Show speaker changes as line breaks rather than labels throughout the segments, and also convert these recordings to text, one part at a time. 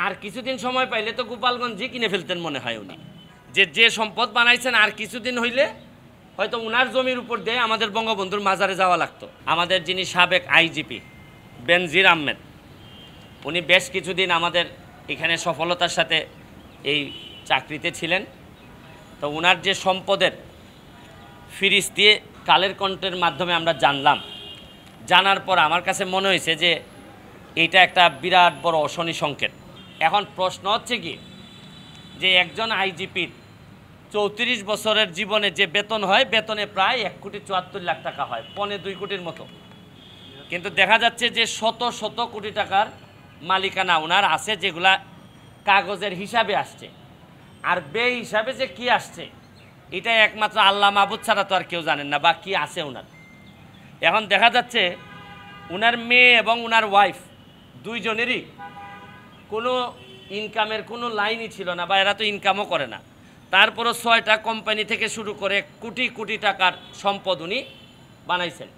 আর কিছুদিন সময় পাইলে তো গোপালগঞ্জই কিনে ফেলতেন মনে হয় উনি। যে সম্পদ বানাইছেন আর কিছুদিন হইলে হয়তো উনার জমির উপর দিয়ে আমাদের বঙ্গবন্ধুর মাজারে যাওয়া লাগতো। আমাদের যিনি সাবেক আইজিপি বেনজির আহমেদ, উনি বেশ কিছুদিন আমাদের এখানে সফলতার সাথে এই চাকরিতে ছিলেন। তো উনার যে সম্পদের ফিরিস্তি কালের কণ্ঠের মাধ্যমে আমরা জানলাম। জানার পর আমার কাছে মনে হয়েছে যে এইটা একটা বিরাট বড় অশনি সংকেত। এখন প্রশ্ন হচ্ছে কি, যে একজন আইজিপির 34 বছরের জীবনে যে বেতন হয়, বেতনে প্রায় 1,74,00,000 টাকা হয়, 1.25 কোটির মতো। কিন্তু দেখা যাচ্ছে যে শত শত কোটি টাকার মালিকানা ওনার আছে, যেগুলা কাগজের হিসাবে আসছে। আর বে হিসাবে যে কি আসছে, এটা একমাত্র আল্লাহ মাহবুদ ছাড়া তো আর কেউ জানেন না বা কি আছে ওনার। এখন দেখা যাচ্ছে ওনার মেয়ে এবং ওনার ওয়াইফ দুইজনেরই কোনো ইনকামের কোনো লাইনই ছিল না, বা এরা তো ইনকামও করে না। তারপরও 6টা কোম্পানি থেকে শুরু করে কোটি কোটি টাকার সম্পদ উনি বানাইছেন।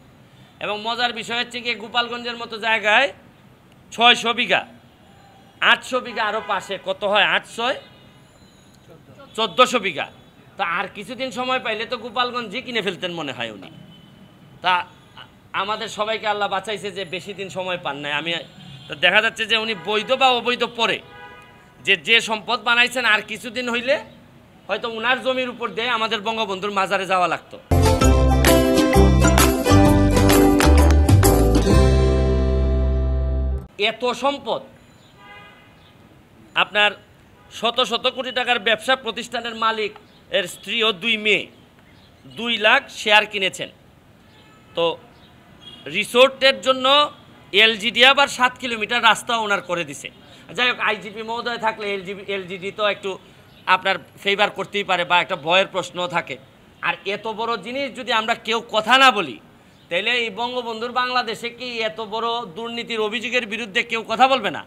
এবং মজার বিষয় হচ্ছে কি, গোপালগঞ্জের মতো জায়গায় 600 বিঘা, 800 বিঘা আরও পাশে কত হয়, 1400 বিঘা। তা আর কিছুদিন সময় পাইলে তো গোপালগঞ্জই কিনে ফেলতেন মনে হয় উনি। তা আমাদের সবাইকে আল্লাহ বাঁচাইছে যে বেশি দিন সময় পান নাই। তো দেখা যাচ্ছে যে উনি বৈধ বা অবৈধ পরে যে সম্পদ বানাইছেন আর কিছুদিন হইলে হয়তো উনার জমির উপর দিয়ে আমাদের বঙ্গবন্ধুর মাজারে যাওয়া লাগতো। এত সম্পদ, আপনার শত শত কোটি টাকার ব্যবসা প্রতিষ্ঠানের মালিক এর স্ত্রী ও 2 মেয়ে 2 লাখ শেয়ার কিনেছেন। তো রিসোর্টের জন্য এলজিডি আবার 7 কিলোমিটার রাস্তা ওনার করে দিছে। যাই হোক, আইজিপি মহোদয় থাকলে এলজিডি তো একটু আপনার ফেভার করতেই পারে, বা একটা ভয়ের প্রশ্নও থাকে। আর এত বড় জিনিস যদি আমরা কেউ কথা না বলি, তাহলে এই বঙ্গবন্ধুর বাংলাদেশে কি এত বড় দুর্নীতির অভিযোগের বিরুদ্ধে কেউ কথা বলবে না?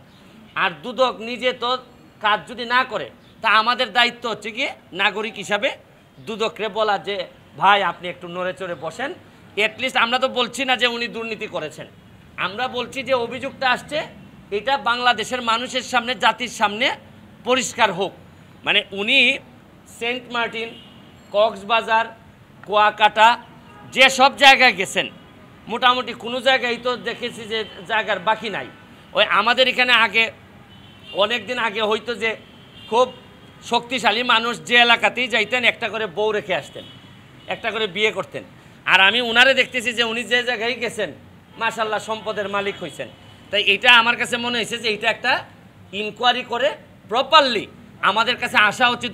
আর দুদক নিজে তো কাজ যদি না করে, তা আমাদের দায়িত্ব হচ্ছে কি নাগরিক হিসাবে দুদকরে বলা যে ভাই আপনি একটু নড়ে চড়ে বসেন। অ্যাটলিস্ট আমরা তো বলছি না যে উনি দুর্নীতি করেছেন, আমরা বলছি যে অভিযোগটা আসছে এটা বাংলাদেশের মানুষের সামনে, জাতির সামনে পরিষ্কার হোক। মানে উনি সেন্ট মার্টিন, কক্সবাজার, কুয়াকাটা যে সব জায়গায় গেছেন, মোটামুটি কোনো জায়গায় তো দেখেছি যে জায়গার বাকি নাই। ওই আমাদের এখানে আগে অনেক দিন আগে হয়তো যে খুব শক্তিশালী মানুষ যে এলাকাতেই যাইতেন একটা করে বউ রেখে আসতেন, একটা করে বিয়ে করতেন। আর আমি উনারে দেখতেছি যে উনি যে জায়গায় গেছেন মাশাল্লাহ সম্পদের মালিক হয়েছেন। তাই এটা আমার কাছে মনে হয়েছে যে এটা একটা ইনকোয়ারি করে প্রপারলি আমাদের কাছে আসা উচিত